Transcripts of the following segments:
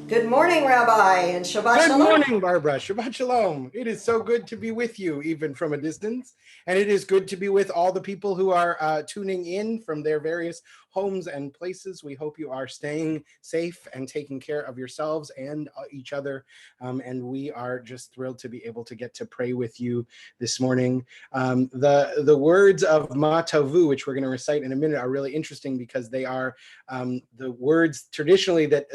Good morning, Rabbi, and Shabbat Good Shalom. morning, Barbara. Shabbat Shalom. It is so good to be with you, even from a distance. And it is good to be with all the people who are tuning in from their various homes and places. We hope you are staying safe and taking care of yourselves and each other. And we are just thrilled to be able to get to pray with you this morning. The words of Ma Tovu, which we're going to recite in a minute, are really interesting because they are the words traditionally that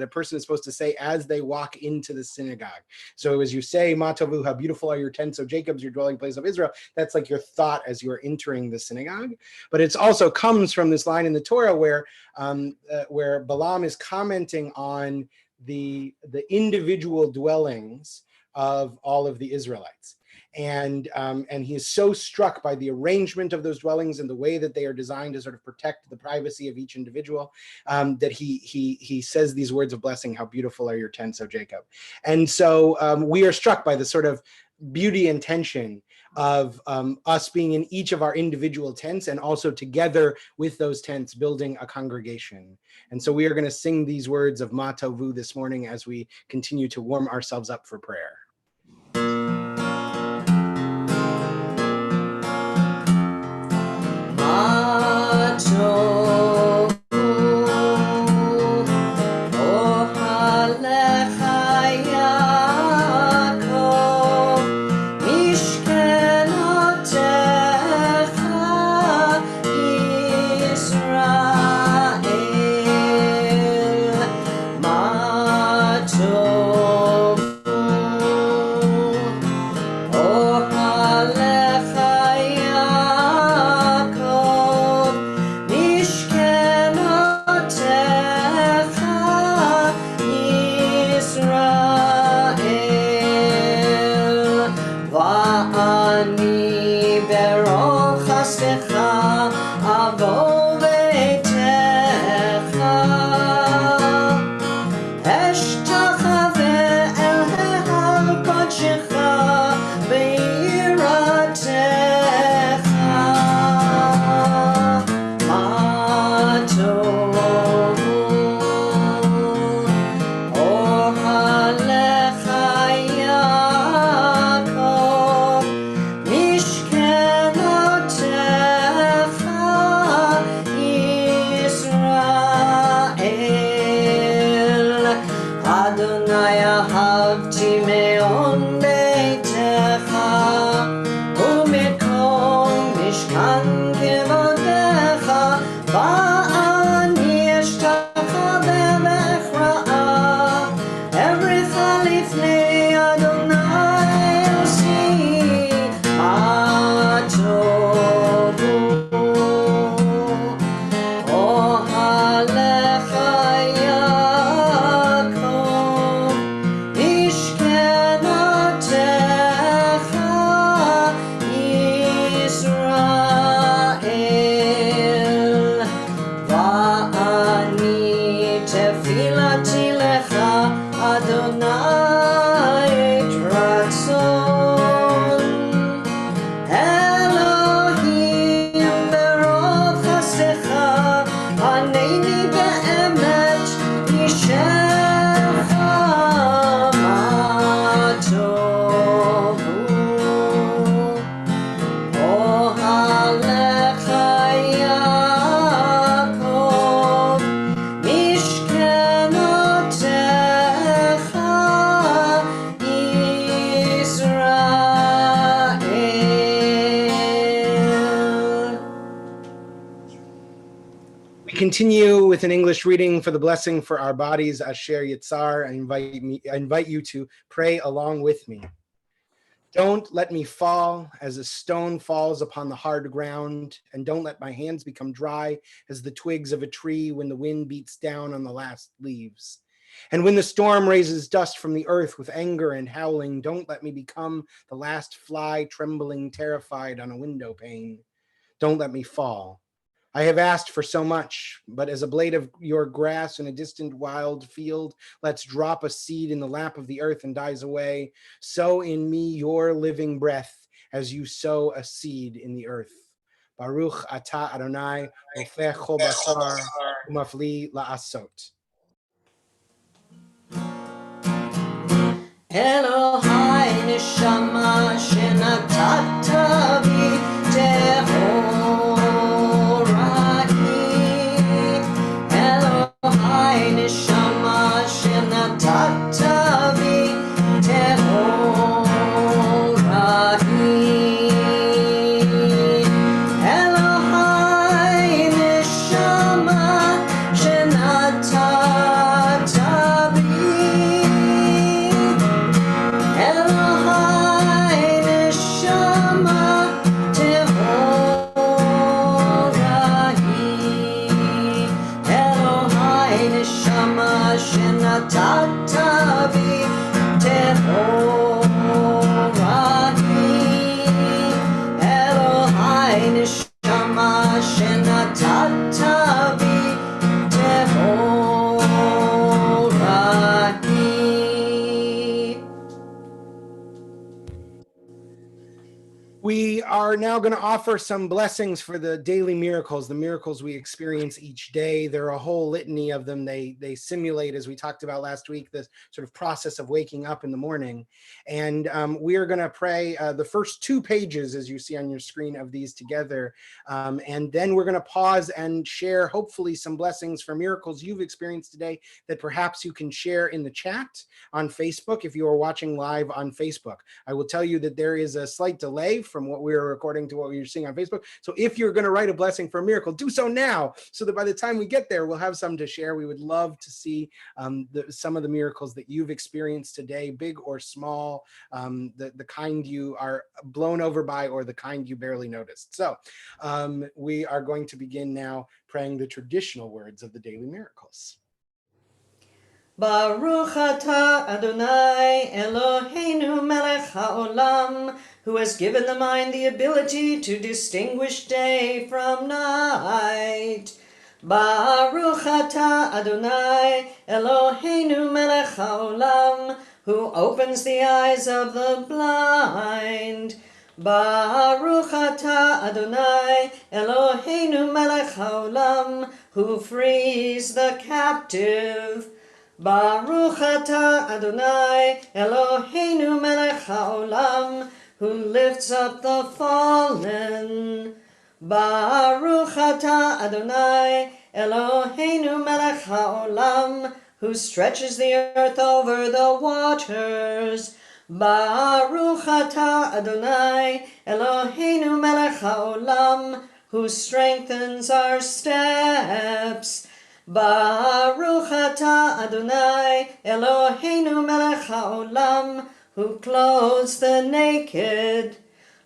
a person is supposed to say as they walk into the synagogue. So as you say, Ma Tovu, how beautiful are your tents, O Jacob's, your dwelling place of Israel, that's like your thought as you're entering the synagogue. But it also comes from this line in the Torah where Balaam is commenting on the individual dwellings of all of the Israelites. And he is so struck by the arrangement of those dwellings and the way that they are designed to sort of protect the privacy of each individual, that he says these words of blessing, how beautiful are your tents, O Jacob. And so we are struck by the sort of beauty and tension of us being in each of our individual tents and also together with those tents building a congregation. And so we are going to sing these words of Ma Tovu this morning as we continue to warm ourselves up for prayer. Ma Tovu, Ohalecha Yaakov, Mishkenotecha Yisrael. Ma Tovu, Ohalecha Yaakov, Mishkenotecha Yisrael. Va'ani berol chastecha avo beitecha. Eshtachave el hehal kodshecha beiratecha. Ma tovu, ohalecha Yaakov, mishkenotecha Yisrael. Adonai ahavti me'on beitecha, u'mekom mishkan kevodecha, va'ani eshtachave le'echra'ah, evrecha lifnei Adonai osi. Ma tovu, ohalecha Yaakov, mishkenotecha Yisrael. Va'ani tefilati lecha, Adonai et ratzon. Elohim berov chastecha, aneni be'emet ishecha. Ma tovu, ohalecha Yaakov, mishkenotecha Yisrael. We continue with an English reading for the blessing for our bodies, Asher Yitzar. I invite you to pray along with me. Don't let me fall as a stone falls upon the hard ground, and don't let my hands become dry as the twigs of a tree when the wind beats down on the last leaves. And when the storm raises dust from the earth with anger and howling, don't let me become the last fly trembling, terrified on a window pane. Don't let me fall. I have asked for so much, but as a blade of your grass in a distant wild field lets drop a seed in the lap of the earth and dies away, sow in me your living breath as you sow a seed in the earth. Baruch atah Adonai, ofech kol basar, umafli la'asot. Elohai neshama shenatata bi tehorahi. Elohai neshama shenatata bi tehorahi. Elohai neshama shenatata bi. Elohai neshama tehorahi. Elohai neshama shenatata bi tehorahi. Elohai neshama shenatata bi tehorahi. We are now going to offer some blessings for the daily miracles, the miracles we experience each day. There are a whole litany of them. They simulate, as we talked about last week, the sort of process of waking up in the morning. And we are going to pray the first 2 pages, as you see on your screen, of these together. And then we're going to pause and share, hopefully, some blessings for miracles you've experienced today that perhaps you can share in the chat on Facebook if you are watching live on Facebook. I will tell you that there is a slight delay from what we're recording to what you're seeing on Facebook. So if you're going to write a blessing for a miracle, do so now so that by the time we get there, we'll have some to share. We would love to see some of the miracles that you've experienced today, big or small, the kind you are blown over by or the kind you barely noticed. So we are going to begin now praying the traditional words of the daily miracles. Baruch atah Adonai Eloheinu melech haolam, who has given the mind the ability to distinguish day from night. Baruch atah Adonai Eloheinu melech haolam, who opens the eyes of the blind. Baruch atah Adonai Eloheinu melech haolam, who frees the captive. Baruch atah Adonai Eloheinu melech haolam, who lifts up the fallen. Baruch atah Adonai Eloheinu melech haolam, who stretches the earth over the waters. Baruch atah Adonai Eloheinu melech haolam, who strengthens our steps. Baruch atah Adonai Eloheinu melech haolam, who clothes the naked.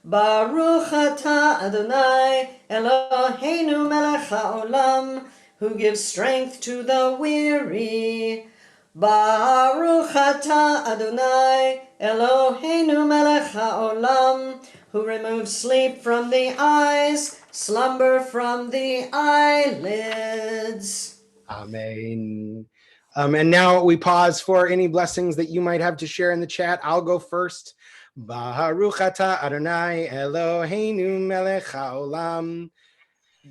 Baruch atah Adonai Eloheinu melech haolam, who gives strength to the weary. Baruch atah Adonai Eloheinu melech haolam, who removes sleep from the eyes, slumber from the eyelids. Amen. And now we pause for any blessings that you might have to share in the chat. I'll go first. Baruch atah Adonai Eloheinu melech haolam.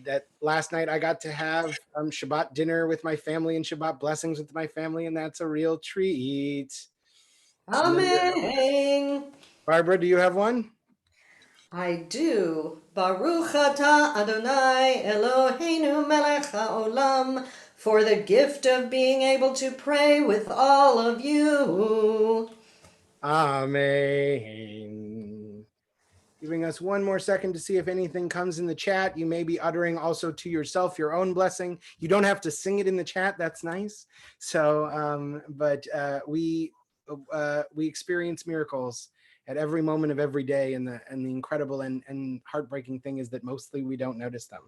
That last night I got to have Shabbat dinner with my family and Shabbat blessings with my family, and that's a real treat. Amen. Barbara, do you have one? I do. Baruch atah Adonai Eloheinu melech haolam, for the gift of being able to pray with all of you. Amen. Giving us one more second to see if anything comes in the chat. You may be uttering also to yourself your own blessing. You don't have to sing it in the chat. That's nice. So, but we experience miracles at every moment of every day, and the incredible and heartbreaking thing is that mostly we don't notice them.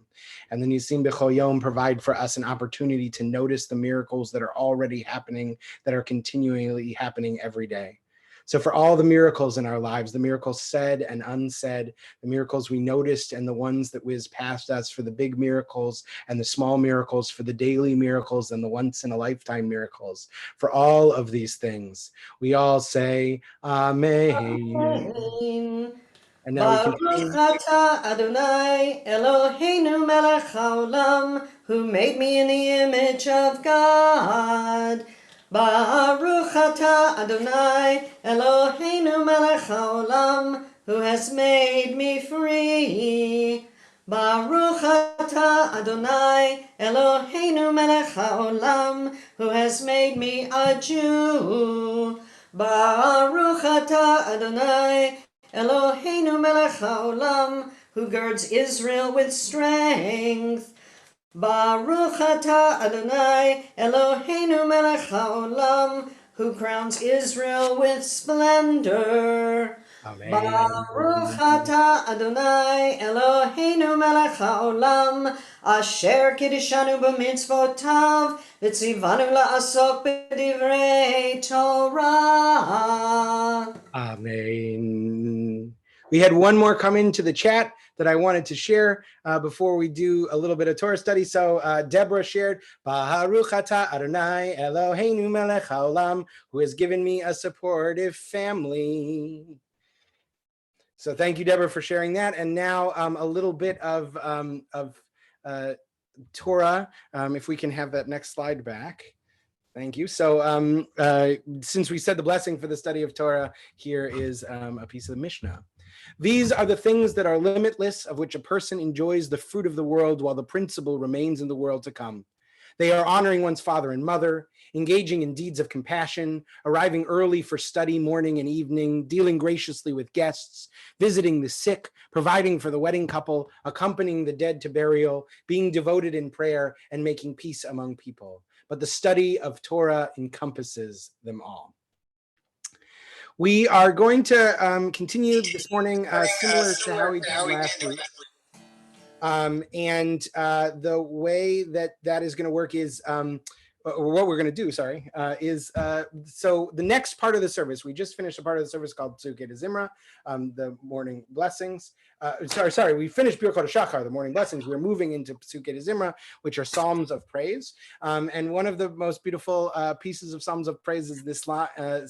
And the Nisim B'chol Yom provide for us an opportunity to notice the miracles that are already happening, that are continually happening every day. So for all the miracles in our lives, the miracles said and unsaid, the miracles we noticed and the ones that whiz past us, for the big miracles and the small miracles, for the daily miracles and the once in a lifetime miracles, for all of these things, we all say, Amen. Amen. And now we Baruch continue. atah Adonai Eloheinu melech haolam, who made me in the image of God. Baruch atah Adonai Eloheinu melech haolam, who has made me free. Baruch atah Adonai Eloheinu melech haolam, who has made me a Jew. Baruch atah Adonai Eloheinu melech haolam, who girds Israel with strength. Baruch atah Adonai Eloheinu melech haolam, who crowns Israel with splendor. Amen. Baruch atah Adonai Eloheinu melech haolam, asher kiddushanu b'mitzvotav, v'tzivanu la'asok b'divrei Torah. Amen. We had one more come into the chat that I wanted to share before we do a little bit of Torah study. So Deborah shared, Baruch atah Adonai Eloheinu melech haolam, who has given me a supportive family. So thank you, Deborah, for sharing that. And now a little bit of Torah. If we can have that next slide back. Thank you. So since we said the blessing for the study of Torah, here is a piece of the Mishnah. These are the things that are limitless, of which a person enjoys the fruit of the world while the principle remains in the world to come. They are honoring one's father and mother, engaging in deeds of compassion, arriving early for study morning and evening, dealing graciously with guests, visiting the sick, providing for the wedding couple, accompanying the dead to burial, being devoted in prayer, and making peace among people. But the study of Torah encompasses them all. We are going to continue this morning similar to how we did last week. The way that is going to work is, or what we're going to do, so the next part of the service, we just finished a part of the service called Psukei Zimra, the morning blessings. We finished Birkot Shachar, the morning blessings. We're moving into Psukei Zimra, which are Psalms of praise. And one of the most beautiful pieces of Psalms of praise is this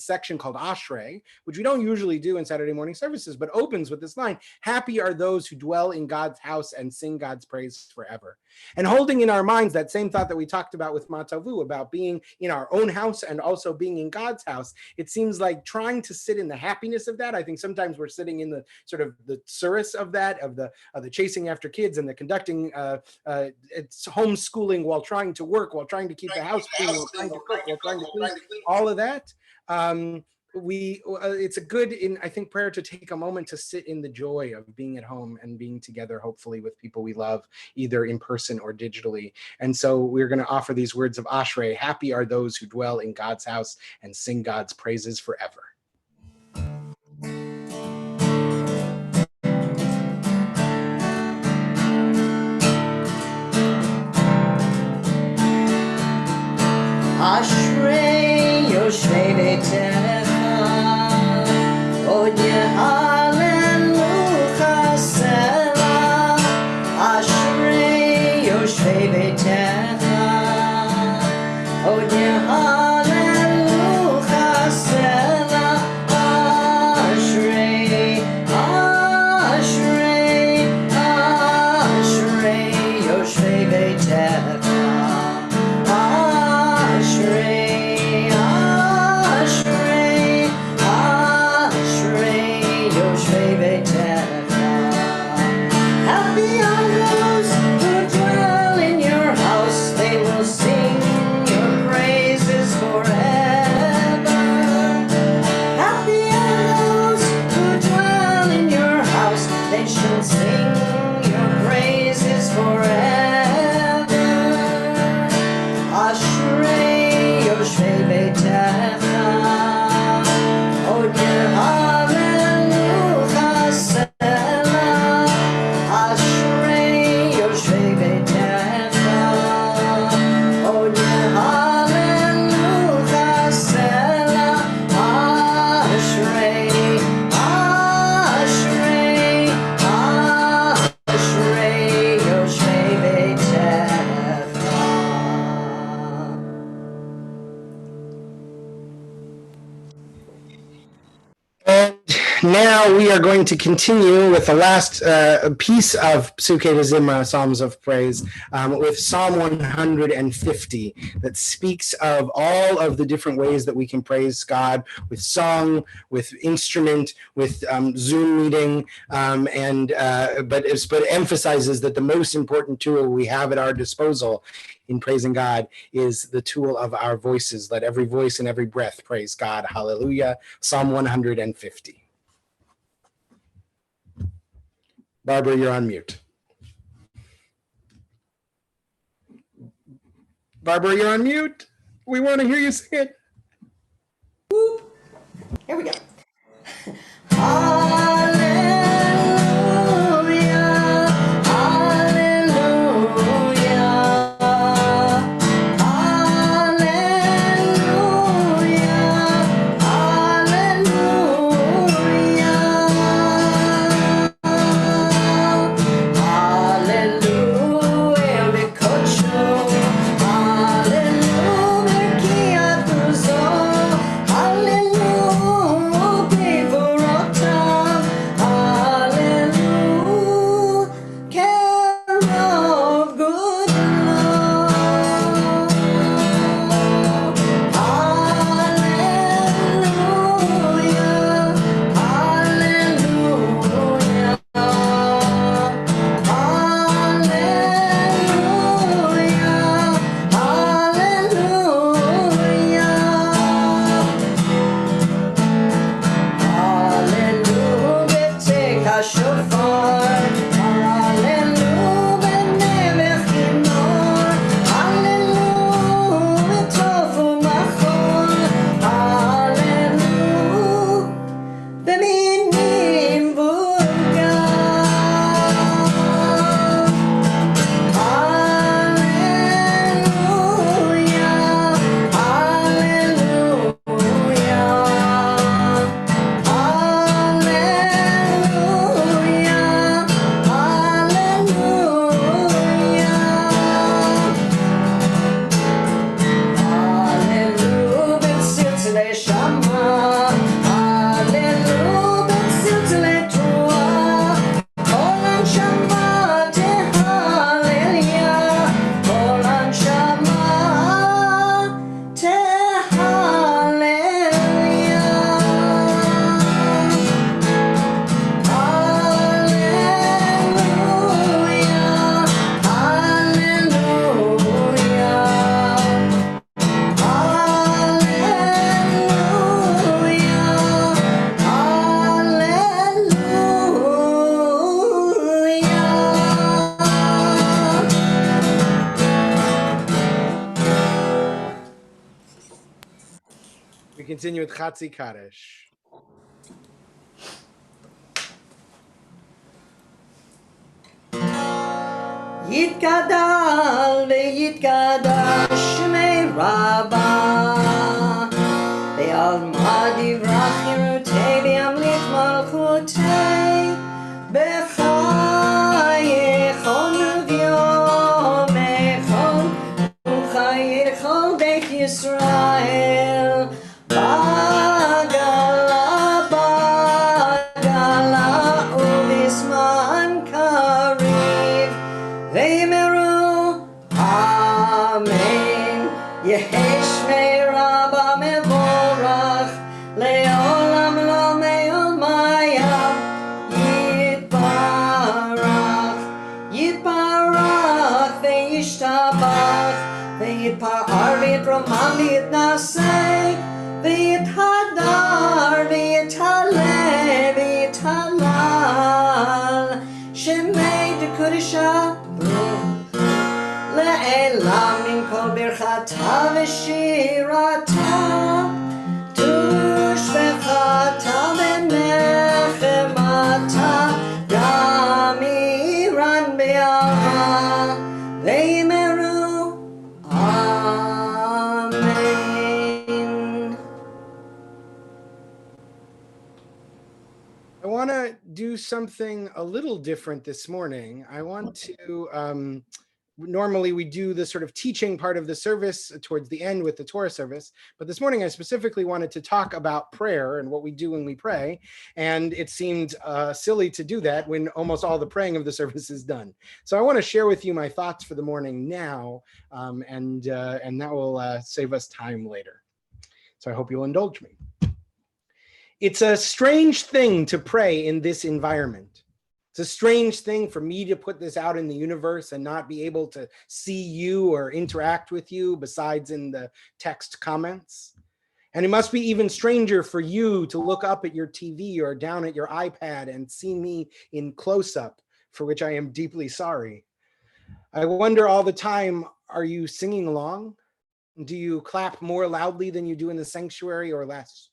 section called Ashrei, which we don't usually do in Saturday morning services, but opens with this line, happy are those who dwell in God's house and sing God's praise forever. And holding in our minds that same thought that we talked about with Matavu, about being in our own house and also being in God's house, it seems like trying to sit in the happiness of that. I think sometimes we're sitting in the sort of the surus of that, of the chasing after kids and the conducting it's homeschooling while trying to work, while trying to keep the house clean, while trying to cook, while trying to clean, all of that. It's a good, I think, prayer to take a moment to sit in the joy of being at home and being together, hopefully with people we love, either in person or digitally. And so we're going to offer these words of Ashrei, happy are those who dwell in God's house and sing God's praises forever. Ashrei Yoshvei Beitecha, Od Yehalelu Selah. Ashrei Yoshvei Beitecha, Od Yehalelu Selah. Ashrei, Ashrei, Ashrei Yoshvei Beitecha. Ashrei, Ashrei. now we are going to continue with the last piece of Psukei de Zimra, Psalms of Praise, with Psalm 150, that speaks of all of the different ways that we can praise God, with song, with instrument, with Zoom meeting, but emphasizes that the most important tool we have at our disposal in praising God is the tool of our voices. Let every voice and every breath praise God. Hallelujah. Psalm 150. Barbara, you're on mute. Barbara, you're on mute. We want to hear you sing it. Whoop. Here we go. Hallelujah. We continue with Chatzi Kaddish. Yitgadal ve'yitgadash shmei Rabba ve'alma divrach yirutei ve'amlich malchutei b'chayechon v'yomechon u'chayechon beit Yisrael bagala u'bisman kariv Ve'meru Amen Yehi Shmei Rabba Mevorach Le'olam lo me'omayam Yitbarach Yitbarach Ve'yishtabach Ve'yitpa'ar Ve'yitromam Ve'yitnaseh Ve'yithadar Ve'yithaleh Ve'yithalal Shemei Dekudisha Le'elam min kol birchata v'shirata tushbechata v'nechemata gamiran be'ara ve'yimeru Amen. I want to do something a little different this morning. I want to Normally we do the sort of teaching part of the service towards the end with the Torah service, but this morning I specifically wanted to talk about prayer and what we do when we pray, and it seemed silly to do that when almost all the praying of the service is done. So I want to share with you my thoughts for the morning now, and that will save us time later. So I hope you'll indulge me. It's a strange thing to pray in this environment. It's a strange thing for me to put this out in the universe and not be able to see you or interact with you besides in the text comments. And it must be even stranger for you to look up at your TV or down at your iPad and see me in close-up, for which I am deeply sorry. I wonder all the time, are you singing along? Do you clap more loudly than you do in the sanctuary or less?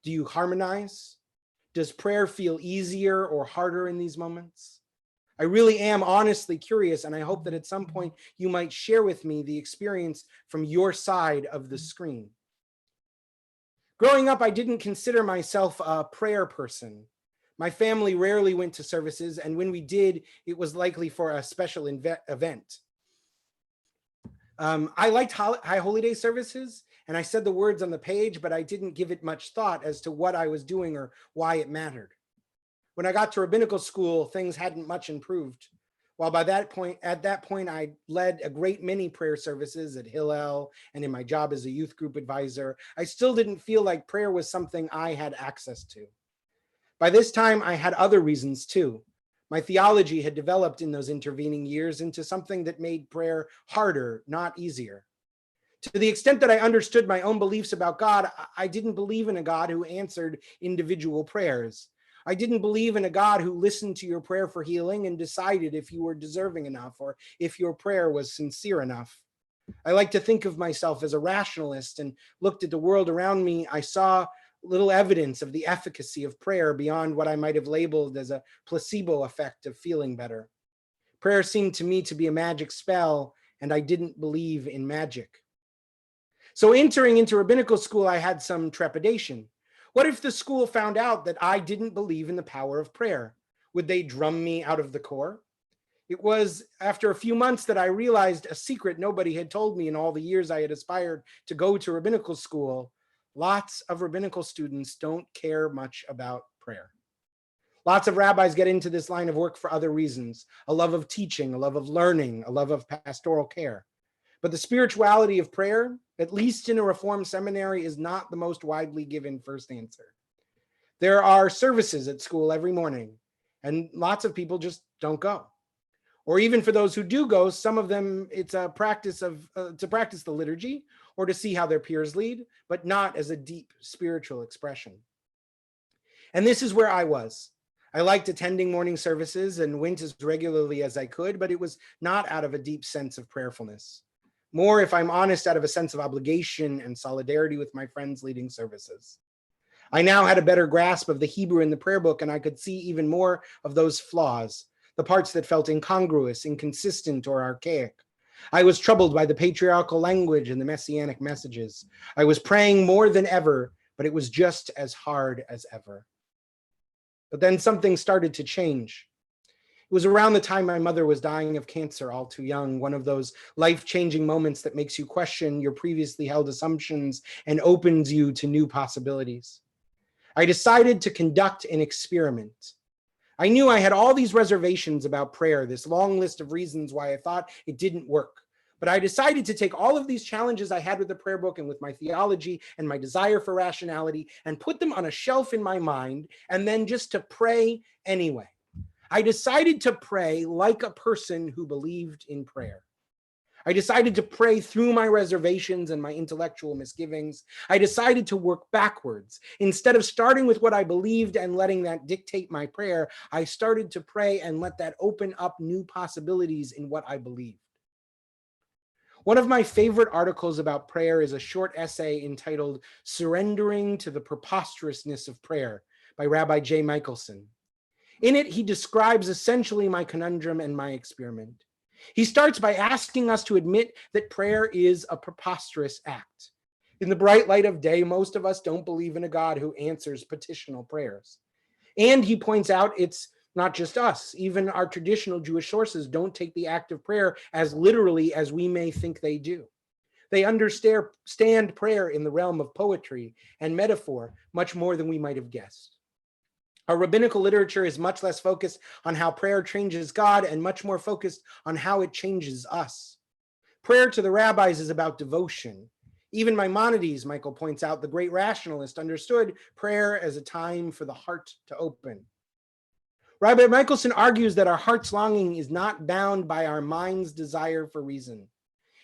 Do you harmonize? Does prayer feel easier or harder in these moments? I really am honestly curious, and I hope that at some point you might share with me the experience from your side of the screen. Growing up, I didn't consider myself a prayer person. My family rarely went to services, and when we did, it was likely for a special event. I liked High Holy Day services, and I said the words on the page, but I didn't give it much thought as to what I was doing or why it mattered. When I got to rabbinical school, things hadn't much improved. While at that point, I led a great many prayer services at Hillel and in my job as a youth group advisor, I still didn't feel like prayer was something I had access to. By this time, I had other reasons too. My theology had developed in those intervening years into something that made prayer harder, not easier. To the extent that I understood my own beliefs about God, I didn't believe in a God who answered individual prayers. I didn't believe in a God who listened to your prayer for healing and decided if you were deserving enough or if your prayer was sincere enough. I like to think of myself as a rationalist and looked at the world around me. I saw little evidence of the efficacy of prayer beyond what I might have labeled as a placebo effect of feeling better. Prayer seemed to me to be a magic spell, and I didn't believe in magic. So entering into rabbinical school, I had some trepidation. What if the school found out that I didn't believe in the power of prayer? Would they drum me out of the corps? It was after a few months that I realized a secret nobody had told me in all the years I had aspired to go to rabbinical school. Lots of rabbinical students don't care much about prayer. Lots of rabbis get into this line of work for other reasons, a love of teaching, a love of learning, a love of pastoral care. But the spirituality of prayer, at least in a Reform seminary, is not the most widely given first answer. There are services at school every morning, and lots of people just don't go. Or even for those who do go, some of them, it's a practice to practice the liturgy or to see how their peers lead, but not as a deep spiritual expression. And this is where I was. I liked attending morning services and went as regularly as I could, but it was not out of a deep sense of prayerfulness. More, if I'm honest, out of a sense of obligation and solidarity with my friends leading services. I now had a better grasp of the Hebrew in the prayer book, and I could see even more of those flaws, the parts that felt incongruous, inconsistent, or archaic. I was troubled by the patriarchal language and the messianic messages. I was praying more than ever, but it was just as hard as ever. But then something started to change. It was around the time my mother was dying of cancer all too young, one of those life-changing moments that makes you question your previously held assumptions and opens you to new possibilities. I decided to conduct an experiment. I knew I had all these reservations about prayer, this long list of reasons why I thought it didn't work. But I decided to take all of these challenges I had with the prayer book and with my theology and my desire for rationality and put them on a shelf in my mind and then just to pray anyway. I decided to pray like a person who believed in prayer. I decided to pray through my reservations and my intellectual misgivings. I decided to work backwards. Instead of starting with what I believed and letting that dictate my prayer, I started to pray and let that open up new possibilities in what I believed. One of my favorite articles about prayer is a short essay entitled "Surrendering to the Preposterousness of Prayer" by Rabbi J. Michelson. In it, he describes essentially my conundrum and my experiment. He starts by asking us to admit that prayer is a preposterous act. In the bright light of day, most of us don't believe in a God who answers petitional prayers. And he points out it's Not just us, even our traditional Jewish sources don't take the act of prayer as literally as we may think they do. They understand prayer in the realm of poetry and metaphor much more than we might have guessed. Our rabbinical literature is much less focused on how prayer changes God and much more focused on how it changes us. Prayer to the rabbis is about devotion. Even Maimonides, Michael points out, the great rationalist, understood prayer as a time for the heart to open. Rabbi Michelson argues that our heart's longing is not bound by our mind's desire for reason.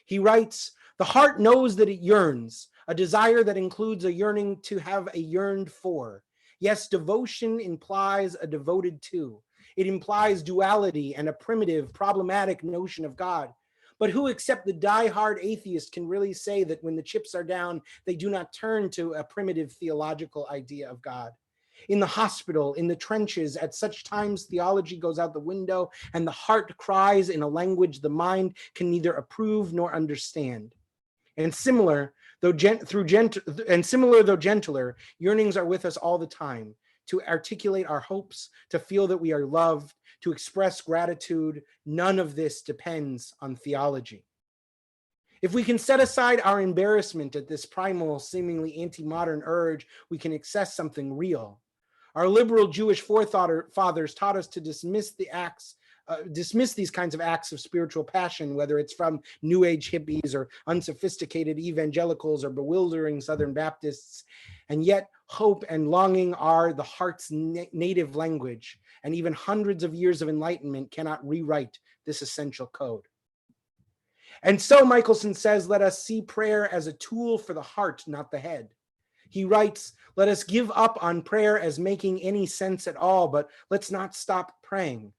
He writes, the heart knows that it yearns, a desire that includes a yearning to have a yearned for. Yes, devotion implies a devoted to. It implies duality and a primitive, problematic notion of God. But who except the die-hard atheist can really say that when the chips are down, they do not turn to a primitive theological idea of God? In the hospital, in the trenches, at such times theology goes out the window and the heart cries in a language the mind can neither approve nor understand. And similar though gentler, yearnings are with us all the time, to articulate our hopes, to feel that we are loved, to express gratitude. None of this depends on theology. If we can set aside our embarrassment at this primal, seemingly anti-modern urge, we can access something real. Our liberal Jewish forefathers taught us to dismiss these kinds of acts of spiritual passion, whether it's from New Age hippies or unsophisticated evangelicals or bewildering Southern Baptists. And yet, hope and longing are the heart's native language, and even hundreds of years of enlightenment cannot rewrite this essential code. And so Michelson says, let us see prayer as a tool for the heart, not the head. He writes, let us give up on prayer as making any sense at all, but let's not stop praying.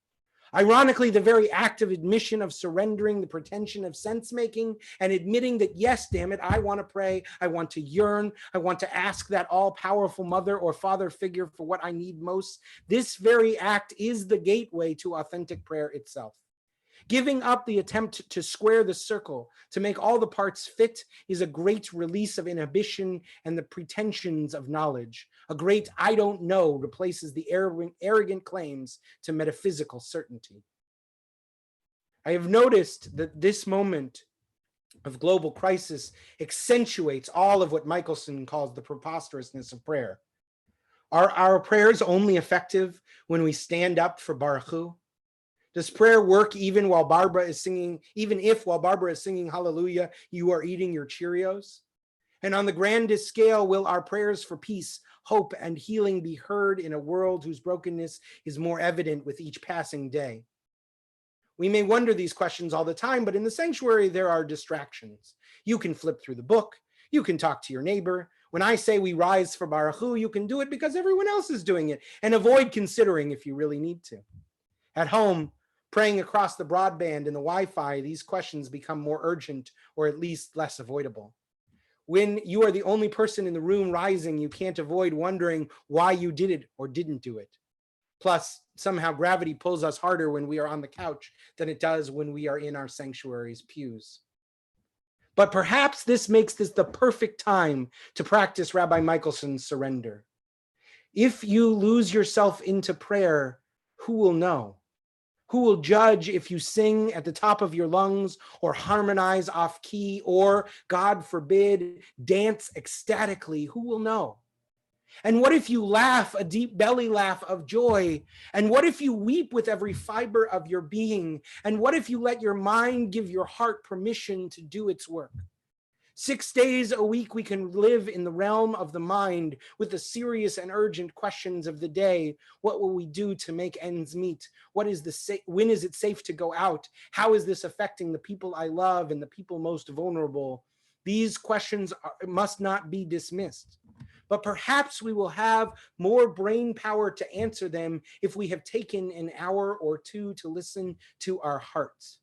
Ironically, the very act of admission of surrendering the pretension of sense-making and admitting that, yes, damn it, I want to pray, I want to yearn, I want to ask that all-powerful mother or father figure for what I need most, this very act is the gateway to authentic prayer itself. Giving up the attempt to square the circle, to make all the parts fit, is a great release of inhibition and the pretensions of knowledge. A great I don't know replaces the arrogant claims to metaphysical certainty. I have noticed that this moment of global crisis accentuates all of what Michelson calls the preposterousness of prayer. Are our prayers only effective when we stand up for Baruch Hu? Does prayer work even if while Barbara is singing hallelujah, you are eating your Cheerios? And on the grandest scale, will our prayers for peace, hope, and healing be heard in a world whose brokenness is more evident with each passing day? We may wonder these questions all the time, but in the sanctuary, there are distractions. You can flip through the book. You can talk to your neighbor. When I say we rise for Baruch Hu, you can do it because everyone else is doing it, and avoid considering if you really need to. At home, praying across the broadband and the Wi-Fi, these questions become more urgent or at least less avoidable. When you are the only person in the room rising, you can't avoid wondering why you did it or didn't do it. Plus, somehow gravity pulls us harder when we are on the couch than it does when we are in our sanctuary's pews. But perhaps this makes this the perfect time to practice Rabbi Michelson's surrender. If you lose yourself into prayer, who will know? Who will judge if you sing at the top of your lungs or harmonize off key or, God forbid, dance ecstatically? Who will know? And what if you laugh a deep belly laugh of joy? And what if you weep with every fiber of your being? And what if you let your mind give your heart permission to do its work? 6 days a week, we can live in the realm of the mind with the serious and urgent questions of the day. What will we do to make ends meet? When is it safe to go out? How is this affecting the people I love and the people most vulnerable? These questions must not be dismissed. But perhaps we will have more brain power to answer them if we have taken an hour or two to listen to our hearts.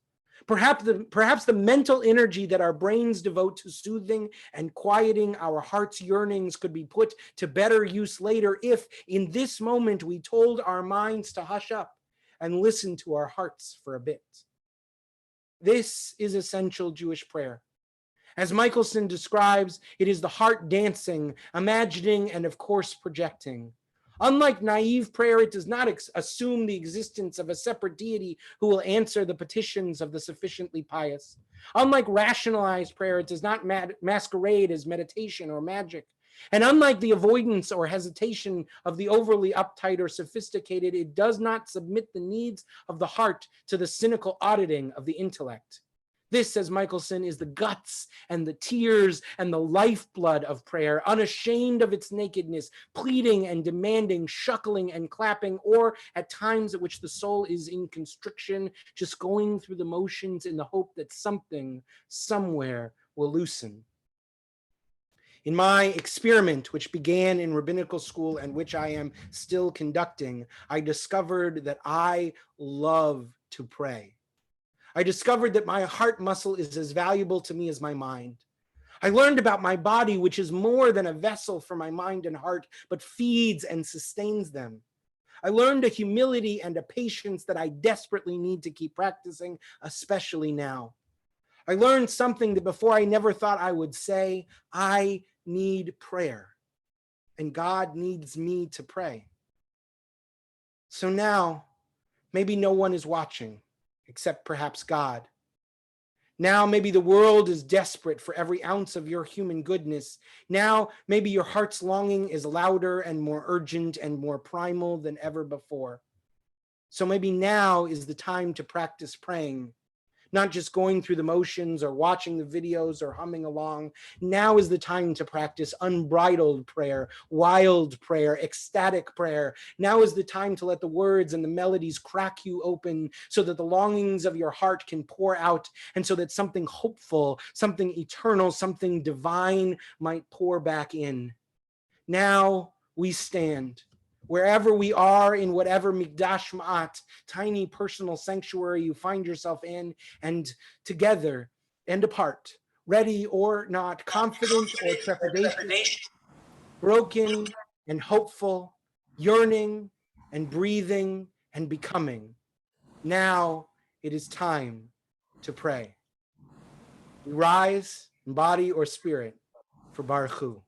Perhaps the mental energy that our brains devote to soothing and quieting our heart's yearnings could be put to better use later if, in this moment, we told our minds to hush up and listen to our hearts for a bit. This is essential Jewish prayer. As Michelson describes, it is the heart dancing, imagining, and of course projecting. Unlike naive prayer, it does not assume the existence of a separate deity who will answer the petitions of the sufficiently pious. Unlike rationalized prayer, it does not masquerade as meditation or magic. And unlike the avoidance or hesitation of the overly uptight or sophisticated, it does not submit the needs of the heart to the cynical auditing of the intellect. This, says Michelson, is the guts and the tears and the lifeblood of prayer, unashamed of its nakedness, pleading and demanding, shuckling and clapping, or at times at which the soul is in constriction, just going through the motions in the hope that something, somewhere, will loosen. In my experiment, which began in rabbinical school and which I am still conducting, I discovered that I love to pray. I discovered that my heart muscle is as valuable to me as my mind. I learned about my body, which is more than a vessel for my mind and heart, but feeds and sustains them. I learned a humility and a patience that I desperately need to keep practicing, especially now. I learned something that before I never thought I would say. I need prayer, and God needs me to pray. So now, maybe no one is watching, except perhaps God. Now maybe the world is desperate for every ounce of your human goodness. Now maybe your heart's longing is louder and more urgent and more primal than ever before. So maybe now is the time to practice praying, not just going through the motions or watching the videos or humming along. Now is the time to practice unbridled prayer, wild prayer, ecstatic prayer. Now is the time to let the words and the melodies crack you open so that the longings of your heart can pour out, and so that something hopeful, something eternal, something divine might pour back in. Now we stand. Wherever we are, in whatever mikdash ma'at, tiny personal sanctuary you find yourself in, and together and apart, ready or not, confident or trepidatious, broken and hopeful, yearning and breathing and becoming. Now it is time to pray. We rise in body or spirit for Baruch Hu.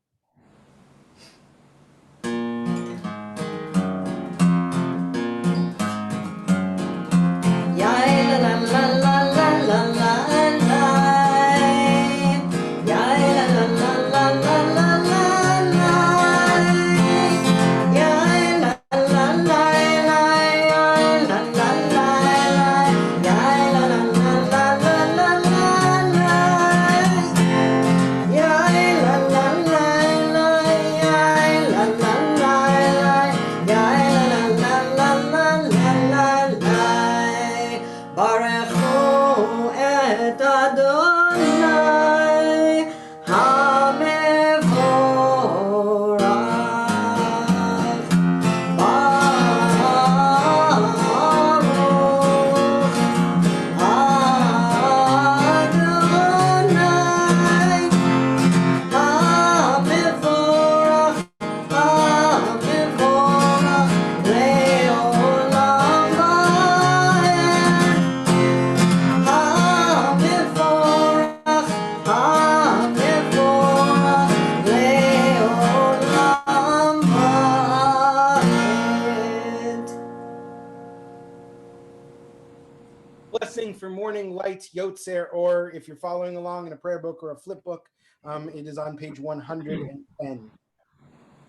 Blessing for morning light, Loeser, or if you're following along in a prayer book or a flip book, it is on page 110.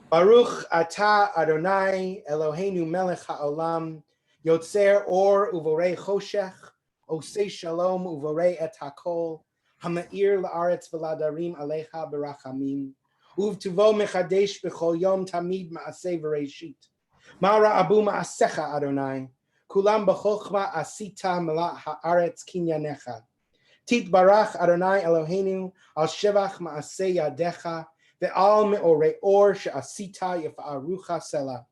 Baruch atah Adonai Eloheinu melech haolam, Yotzer or uvorei choshech, osei shalom uvorei et hakol, hama'ir la'aretz v'ladarim alecha berachamim, uvtuvo mechadesh b'chol yom tamid ma'aseh v'reishit. Mara abu ma'asecha Adonai, kulam b'chochma asita mela haaretz kinyanecha. Tit barach Adonai Eloheinu al shevach ma'aseh yadecha ve'al me'orei or she'asita yifa'arucha sela.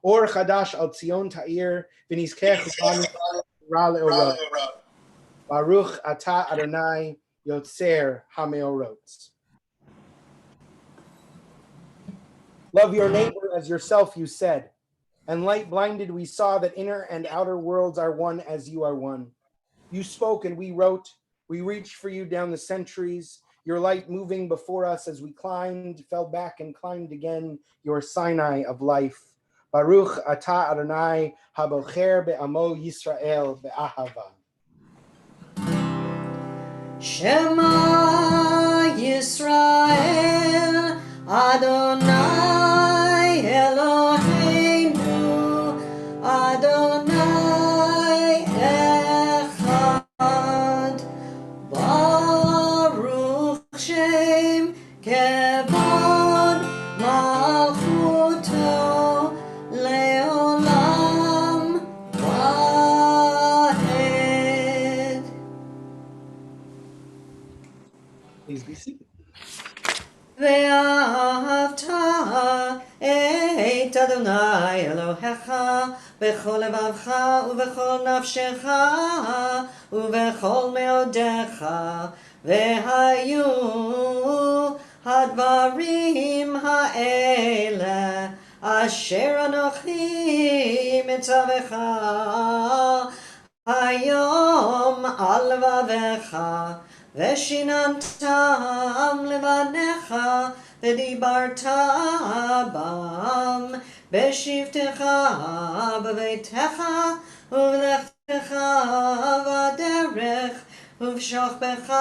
Or chadash al Tzion ta'ir v'nizkech ra le'orot. Baruch atah Adonai yotzer hameorot. Love your neighbor as yourself, you said. And light blinded, we saw that inner and outer worlds are one as you are one. You spoke and we wrote. We reached for you down the centuries, your light moving before us as we climbed, fell back and climbed again, your Sinai of life. Baruch atah Adonai habocher be'amo Yisrael be'ahava. Shema Yisrael Adonai Eloheinu Adonai Echad Baruch Shem Kevod Malchuto Leolam Vahed. Please be seated. ואהבת את אדוני אלוהיך בכל לבבך ובכל נפשך ובכל מאודיך והיו הדברים האלה אשר אנוכי מצווך היום על לבביך ושיננתם לבניך ודיברת בם בשבתך בביתך ובלכתך בדרך ובשוכבך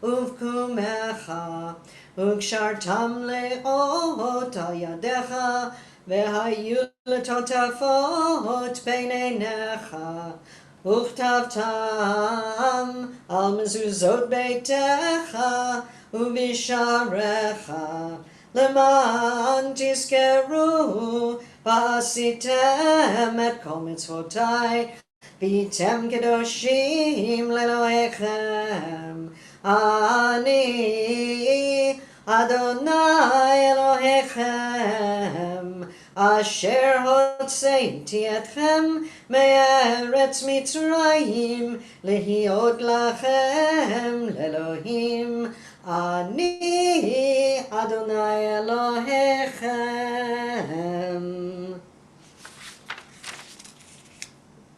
ובקומך וקשרתם לאות על ידיך והיו לטוטפות בין עיניך וכתבתם על מזוזות ביתך ובשעריך למען תזכרו ועשיתם את כל מצוותיי והייתם קדושים לאלוהיכם אני אדוני אלוהיכם אשר הוצאתי אתכם מארץ מצרים להיות לכם לאלוהים אני אדוני אלוהיכם.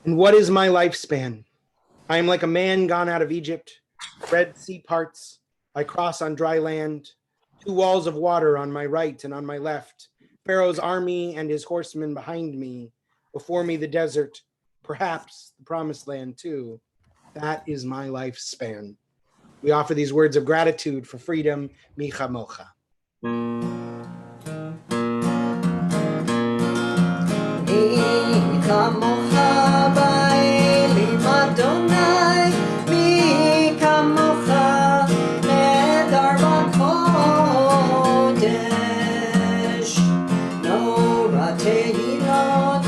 And what is my lifespan? I am like a man gone out of Egypt. Red Sea parts. I cross on dry land. 2 walls of water on my right and on my left. Pharaoh's army and his horsemen behind me. Before me the desert. Perhaps the promised land too. That is my lifespan. We offer these words of gratitude for freedom. Micha mocha. Micha mocha ba'elim Adonai Micha mocha neder b'kodesh Nora tehilot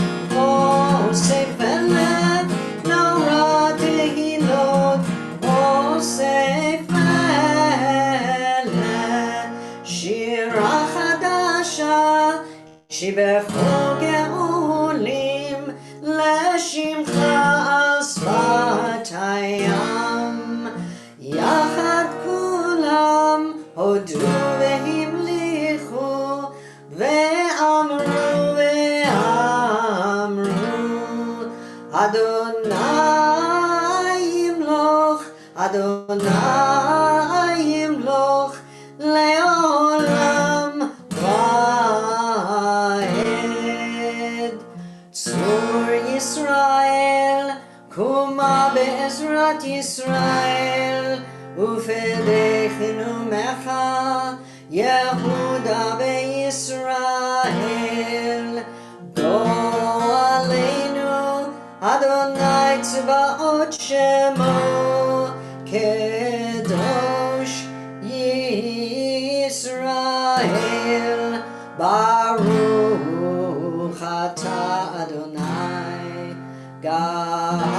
osef eleh Nora tehilot osef eleh Shira chadasha shibecho ge'olim לשמך על שפת הים יחד כולם הודו והמליכו ואמרו אדוני ימלוך אדוני ימלוך לעולם ועד צור ישראל קומה בעזרת ישראל ופדי חינומך יהודה בישראל גואלנו אדוני צבאות שמו קדוש ישראל ברוך אתה אדוני גאל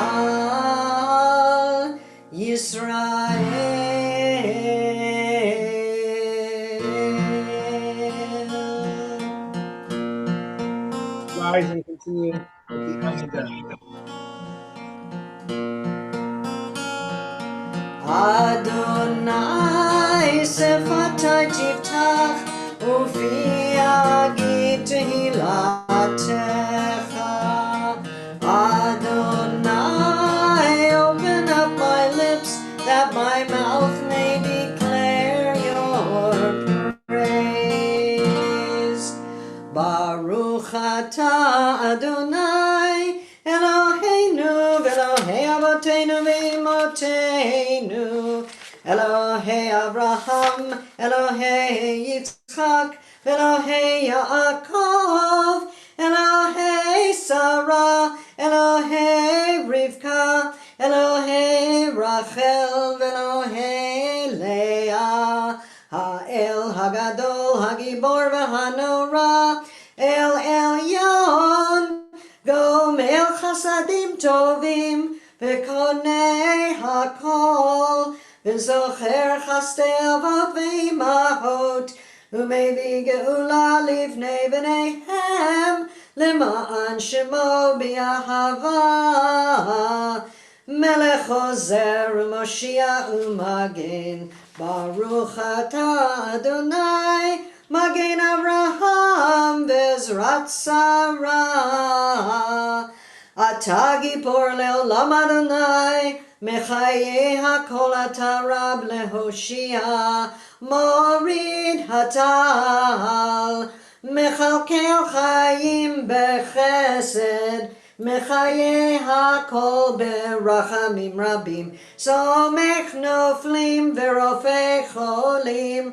ישראל. Rise and continue with the Amidah. אדוני שפתי תפתח ופי יגיד תהילתך Adonai open up my lips that my mouth may declare your praise Baruch ata Adonai Eloheinu v'Elohei Avoteinu v'Imotenu Elohei Abraham Elohei Yitzchak Elohei Yaakov Elohei Sarah Elohei Rivka Elohei Rachel Elohei Leah Ha'el Hagadol Hagibor v'Hanora El Elyon Gomel Chasadim Tovim V'Konei Hakol V'Zocher Chastei Avot V'Imahot U'Mevi Geula Livnei B'neihem L'ma'an Shemo B'Yahava Melech Ozer U'Moshiach U'Magen Baruch Atah Adonai Magen Avraham V'Ezrat Sarah Atah Gipor Le'olam Adonai Mechayeh HaKol Atah Rab Lehoshia Morid Hatal Mechalkel Chayim Bechesed Mechayeh HaKol Berachamim Rabim Somech Noflim Verofei Cholim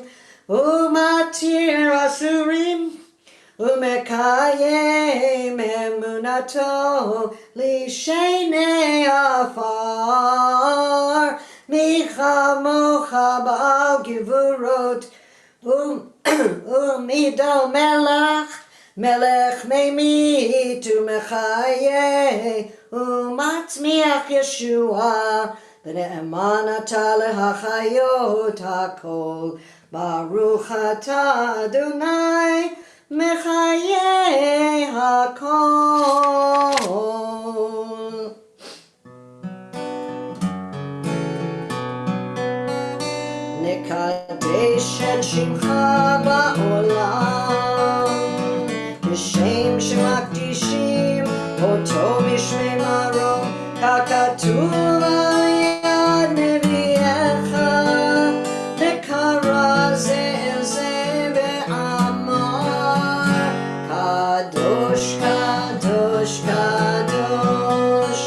Umatir Asurim Umekayem Emunato Lishenei Afar Micha Mocha Baal Givurot Umidol Melech Melech Meimit Umechayeh Umatzmiach Yeshua V'ne'emanata lehachayot hakol Baruch atah Adonai Mechayeh hakol. Nekadesh et shimcha ba'olam B'shem shemakdishim Oto b'shmei marom Kakatuv al yad neviecha V'kara ze ve'amar Kadosh, kadosh, kadosh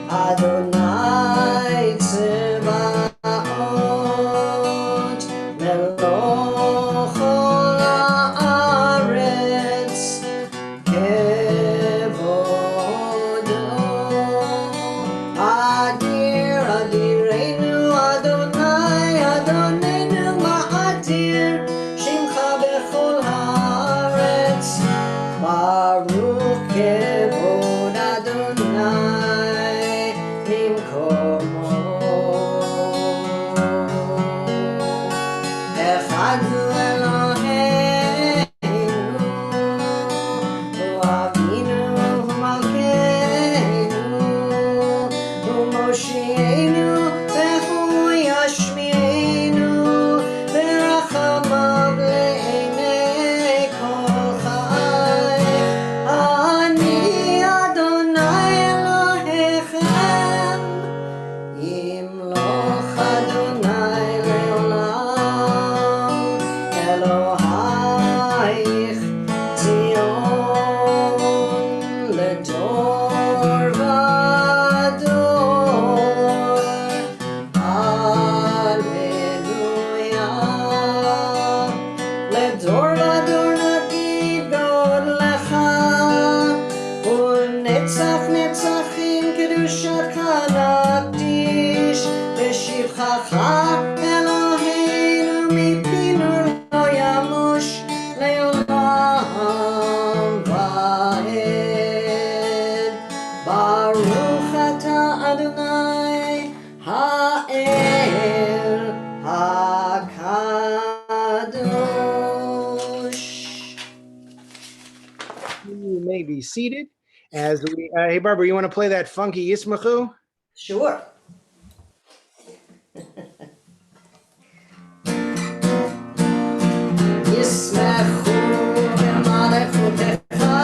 Adonai Tzevaot Meloch ol haaretz Kevodo Adir, adirenu Adonai, Adonenu ma'adir Shimcha bechol haaretz Baruch kevod Adonai Mimkomo Echad hu Eloheinu Hu Avinu Hu Malkeinu Hu Moshienu Vehu Yashmienu Verachamav le'enei kol chai Ani Adonai Elohechem Yimloch Adonai le'olam Elohayich Zion ledor vador Alleluia ledor vador nagid god lecha U'netzach netzachim kedushacha nakdish V'shivchacha Eloheinu mipinu lo yamush le'olam va'ed Baruch atah Adonai ha'el hakadosh. You may be seated as we. Hey, Barbara, you want to play that funky Yismachu? Sure. Yismachu b'malechutecha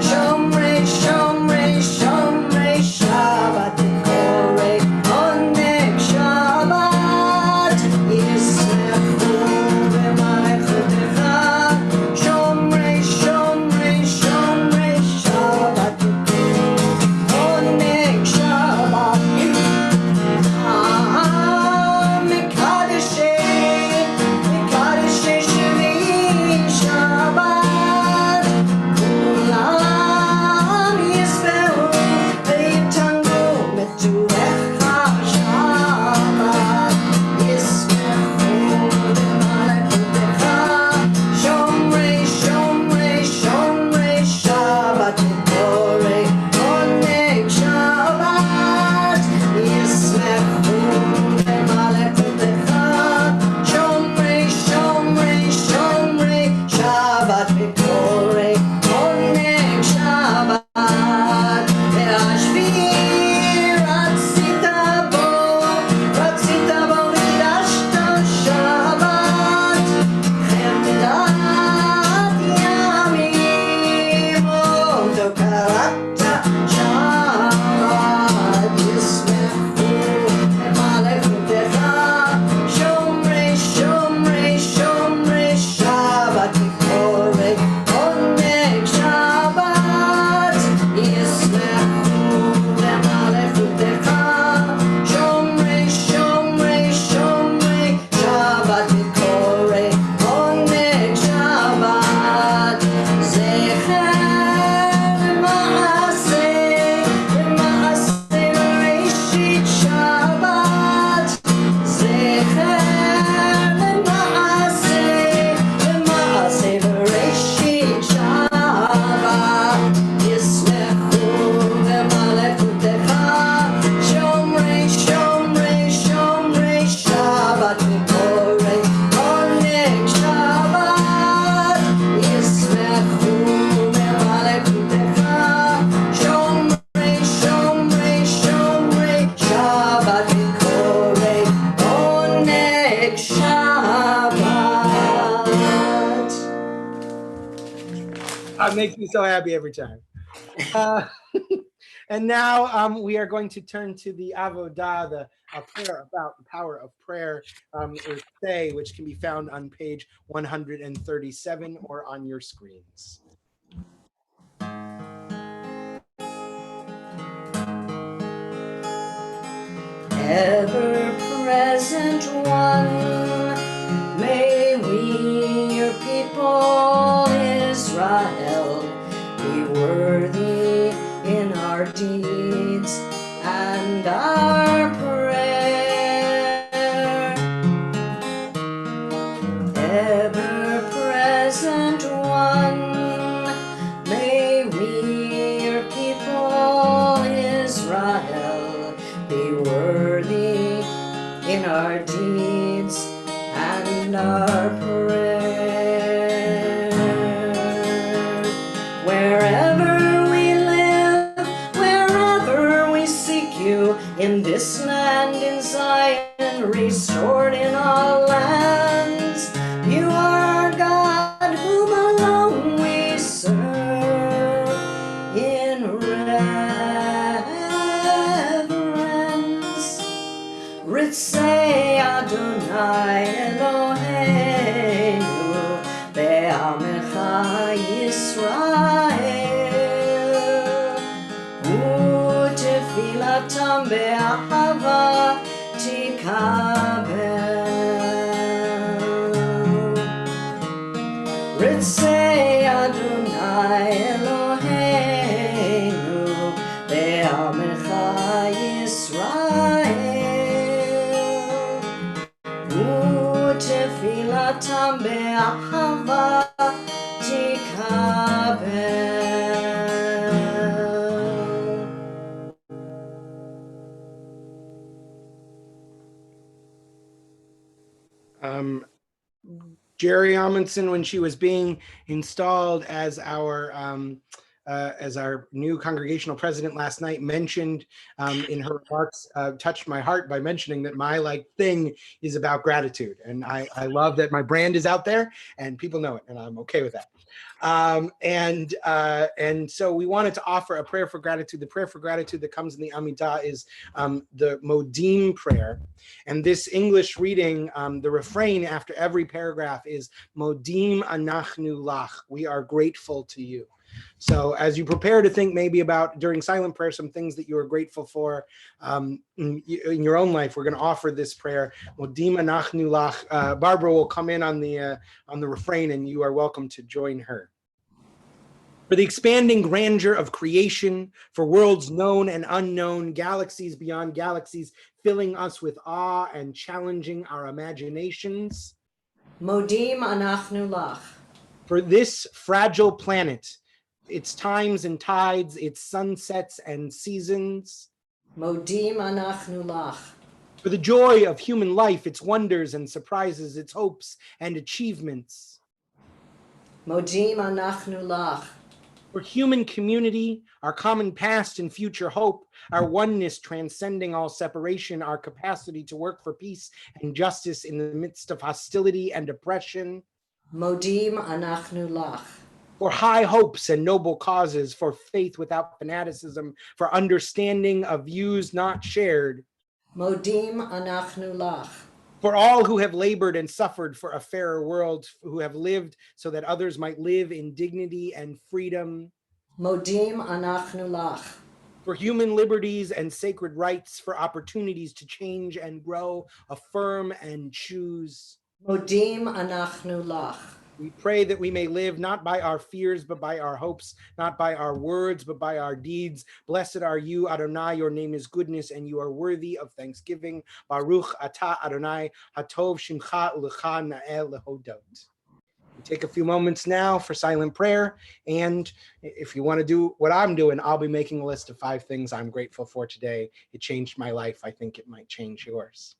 Shomrei, shomrei, shomrei Shabbat Korei oneg Shabbat Yismachu b'malechutecha Shomrei, shomrei, shomrei Makes me so happy every time. Uh, and now we are going to turn to the avodah, a prayer about the power of prayer, or say, which can be found on page 137 or on your screens. Ever-present one, may we, your people, Israel, be worthy in our deeds and our prayer. Ever-present one, may we, your people, Israel, be worthy in our deeds and our prayer. Wherever we live, wherever we seek you, in this land, in Zion, restored in all lands, you are God, whom alone we serve in reverence. Ritzei Adonai Eloheinu be'amecha Yisrael, u'tefilatam be'ahava tikabel. Ritzei Adonai Eloheinu be'amecha Yisrael, u'tefilatam be'ahava tikabel. Jerry Amundsen, when she was being installed as our new congregational president last night, mentioned in her remarks, touched my heart by mentioning that my thing is about gratitude, and I love that my brand is out there and people know it, and I'm okay with that. And so we wanted to offer a prayer for gratitude. The prayer for gratitude that comes in the Amidah is the Modim prayer. And this English reading, the refrain after every paragraph is Modim anachnu lach. We are grateful to you. So as you prepare to think maybe about during silent prayer some things that you are grateful for in your own life, we're going to offer this prayer. Modim anachnu lach. Barbara will come in on the refrain, and you are welcome to join her. For the expanding grandeur of creation, for worlds known and unknown, galaxies beyond galaxies, filling us with awe and challenging our imaginations. Modim anachnu lach. For this fragile planet, its times and tides, its sunsets and seasons. Modim anachnu lach. For the joy of human life, its wonders and surprises, its hopes and achievements. Modim anachnu lach. For human community, our common past and future hope, our oneness transcending all separation, our capacity to work for peace and justice in the midst of hostility and oppression. Modim anachnu lach. For high hopes and noble causes, for faith without fanaticism, for understanding of views not shared. Modim anachnu lach. For all who have labored and suffered for a fairer world, who have lived so that others might live in dignity and freedom. Modim anachnu lach. For human liberties and sacred rights, for opportunities to change and grow, affirm and choose. Modim anachnu lach. We pray that we may live not by our fears, but by our hopes, not by our words, but by our deeds. Blessed are you, Adonai, your name is goodness, and you are worthy of thanksgiving. Baruch atah Adonai, hatov shimcha ulecha na'el lehodot. We take a few moments now for silent prayer, and if you want to do what I'm doing, I'll be making a list of 5 things I'm grateful for today. It changed my life. I think it might change yours.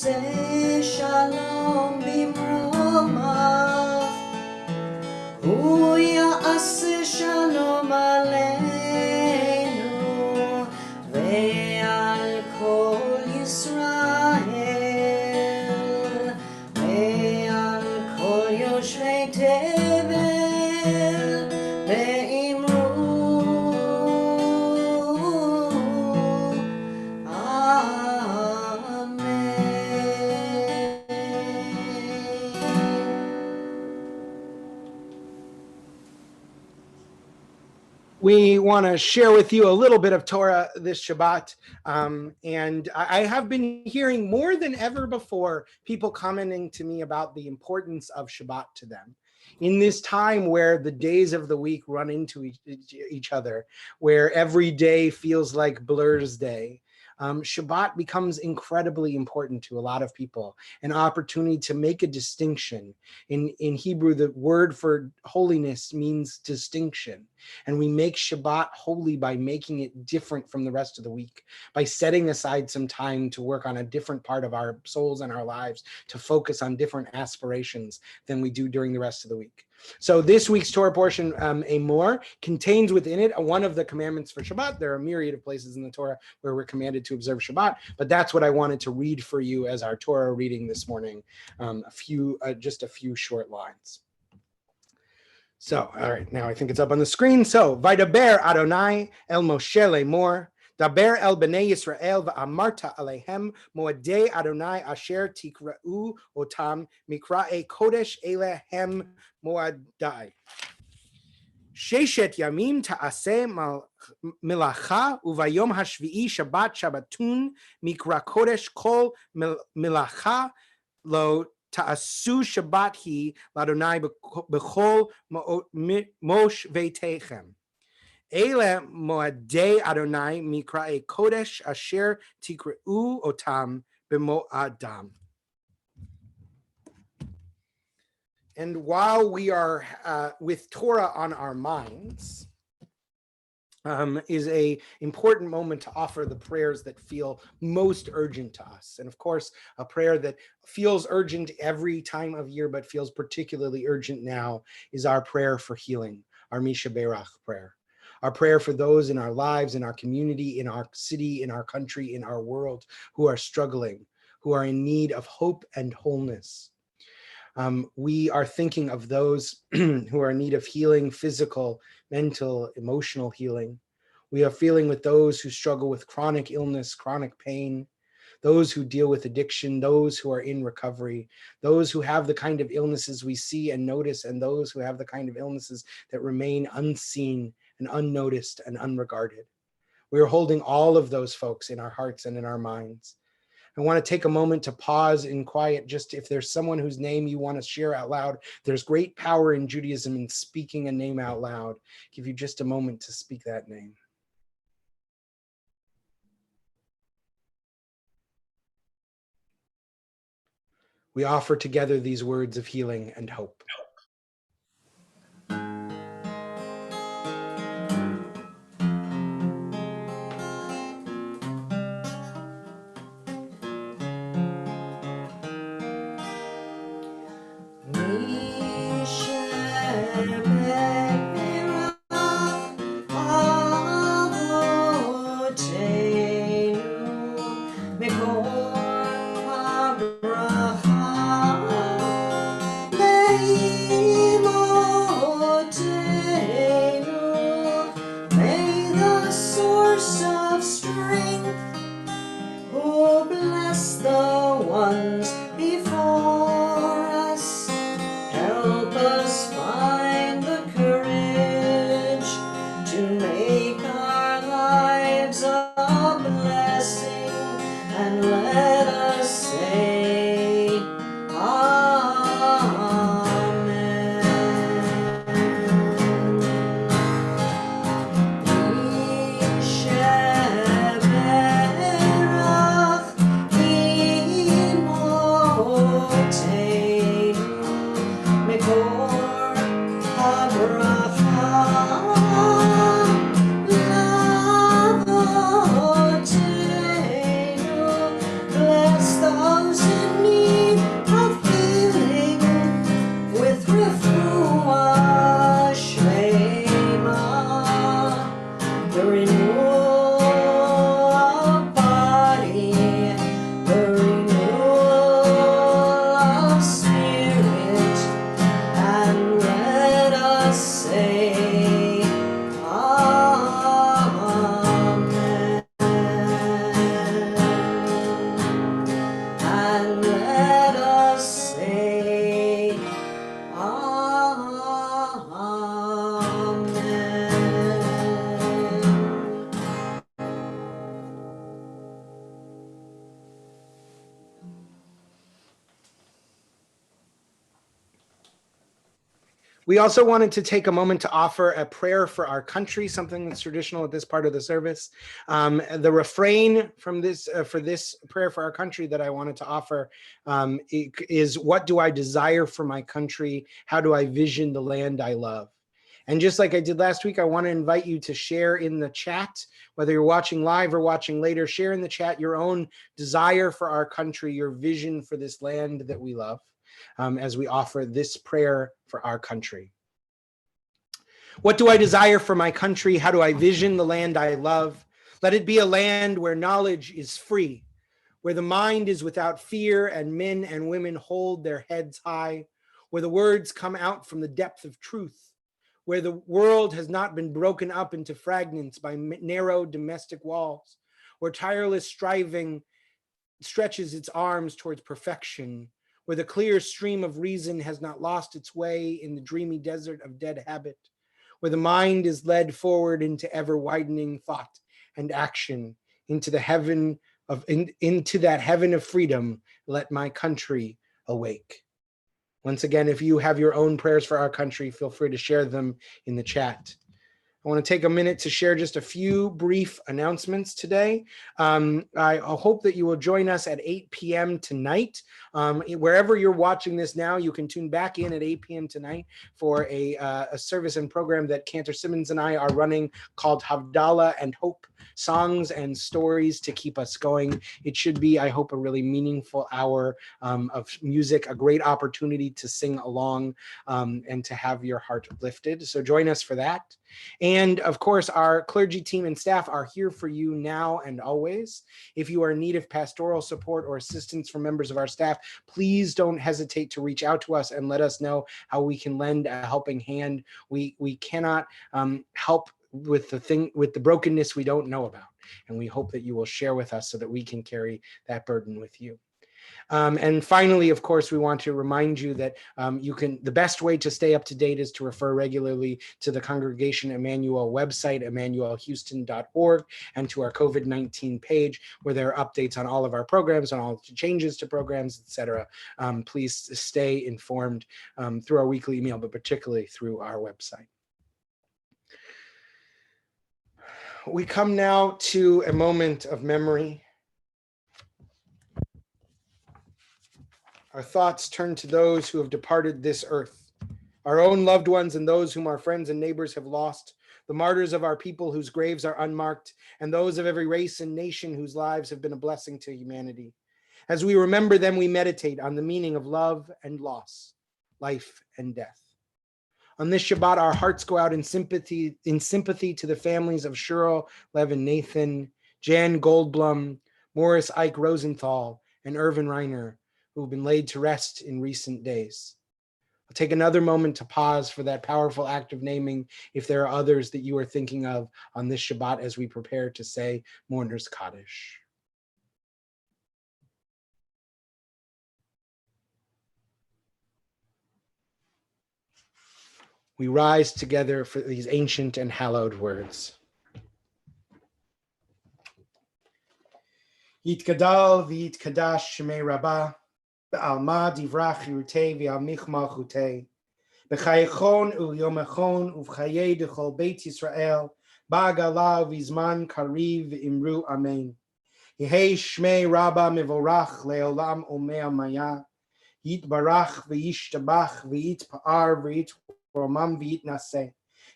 יעשה שלום במרומיו, הוא יעשה שלום עלינו ועל כל ישראל ועל כל יושבי תבל ואמרו We want to share with you a little bit of Torah this Shabbat. And I have been hearing more than ever before people commenting to me about the importance of Shabbat to them. In this time where the days of the week run into each other, where every day feels like Blur's day, Shabbat becomes incredibly important to a lot of people, an opportunity to make a distinction. In Hebrew, the word for holiness means distinction. And we make Shabbat holy by making it different from the rest of the week, by setting aside some time to work on a different part of our souls and our lives, to focus on different aspirations than we do during the rest of the week. So this week's Torah portion, Amor, contains within it one of the commandments for Shabbat. There are a myriad of places in the Torah where we're commanded to observe Shabbat, but that's what I wanted to read for you as our Torah reading this morning, just a few short lines. So, all right, now I think it's up on the screen. So, Vaidaber Adonai el Moshe lemor, Daber el bnei Yisrael va'amarta alehem moadei Adonai asher tikra'u otam mikra'e kodesh elehem moadai. Sheshet yamim ta'aseh milacha uvayom hashvi'i Shabbat Shabbatun mikra kodesh kol milacha lo ta'asu Shabbat hi l'Adonai b'chol mosh veitechem. Ele moadei Adonai mikra'e kodesh asher tikra'u otam b'mo'adam. And while we are with Torah on our minds, is a important moment to offer the prayers that feel most urgent to us. And of course, a prayer that feels urgent every time of year, but feels particularly urgent now, is our prayer for healing, our Misha Berach prayer. Our prayer for those in our lives, in our community, in our city, in our country, in our world, who are struggling, who are in need of hope and wholeness. We are thinking of those who are in need of healing, physical, mental, emotional healing. We are feeling with those who struggle with chronic illness, chronic pain, those who deal with addiction, those who are in recovery, those who have the kind of illnesses we see and notice, and those who have the kind of illnesses that remain unseen and unnoticed and unregarded. We are holding all of those folks in our hearts and in our minds. I want to take a moment to pause in quiet, just if there's someone whose name you want to share out loud. There's great power in Judaism in speaking a name out loud. Give you just a moment to speak that name. We offer together these words of healing and hope. the renewal of body, the renewal of spirit, and let us say, Amen. And let us say, Amen. We also wanted to take a moment to offer a prayer for our country, something that's traditional at this part of the service. The refrain from this for this prayer for our country that I wanted to offer is, what do I desire for my country? How do I vision the land I love? And just like I did last week, I want to invite you to share in the chat, whether you're watching live or watching later, share in the chat your own desire for our country, your vision for this land that we love. As we offer this prayer for our country. What do I desire for my country? How do I vision the land I love? Let it be a land where knowledge is free, where the mind is without fear and men and women hold their heads high, where the words come out from the depth of truth, where the world has not been broken up into fragments by narrow domestic walls, where tireless striving stretches its arms towards perfection, where the clear stream of reason has not lost its way in the dreamy desert of dead habit, where the mind is led forward into ever widening thought and action, into the heaven of into that heaven of freedom. Let my country awake. Once again, if you have your own prayers for our country, feel free to share them in the chat. I want to take a minute to share just a few brief announcements today. I hope that you will join us at 8 p.m. tonight. Wherever you're watching this now, you can tune back in at 8 p.m. tonight for a service and program that Cantor Simmons and I are running called Havdalah and Hope, Songs and Stories to Keep Us Going. It should be, I hope, a really meaningful hour of music, a great opportunity to sing along and to have your heart lifted. So join us for that. And of course, our clergy team and staff are here for you now and always. If you are in need of pastoral support or assistance from members of our staff, please don't hesitate to reach out to us and let us know how we can lend a helping hand. We cannot help with the brokenness we don't know about. And we hope that you will share with us so that we can carry that burden with you. And finally, of course, we want to remind you that the best way to stay up to date is to refer regularly to the Congregation Emmanuel website, emmanuelhouston.org, and to our COVID-19 page, where there are updates on all of our programs, on all the changes to programs, etc. Please stay informed through our weekly email, but particularly through our website. We come now to a moment of memory. Our thoughts turn to those who have departed this earth, our own loved ones and those whom our friends and neighbors have lost, the martyrs of our people whose graves are unmarked, and those of every race and nation whose lives have been a blessing to humanity. As we remember them, we meditate on the meaning of love and loss, life and death. On this Shabbat, our hearts go out in sympathy to the families of Cheryl, Lev, and Nathan, Jan Goldblum, Morris Ike Rosenthal, and Irvin Reiner, who have been laid to rest in recent days. I'll take another moment to pause for that powerful act of naming if there are others that you are thinking of on this Shabbat as we prepare to say Mourner's Kaddish. We rise together for these ancient and hallowed words. Yitgadal v'yitkadash shemei Rabbah, be'alma divrach yirutei v'al michma chutei, b'chayechon u'yomechon u'v'chayei d'chol Beit Yisrael, ba'agala v'izman kariv v'imru amen. Yehei shmei Rabbah mevorach le'olam omea maya, yitbarach v'yishtabach v'yitpa'ar v'yitromam v'yitnaseh,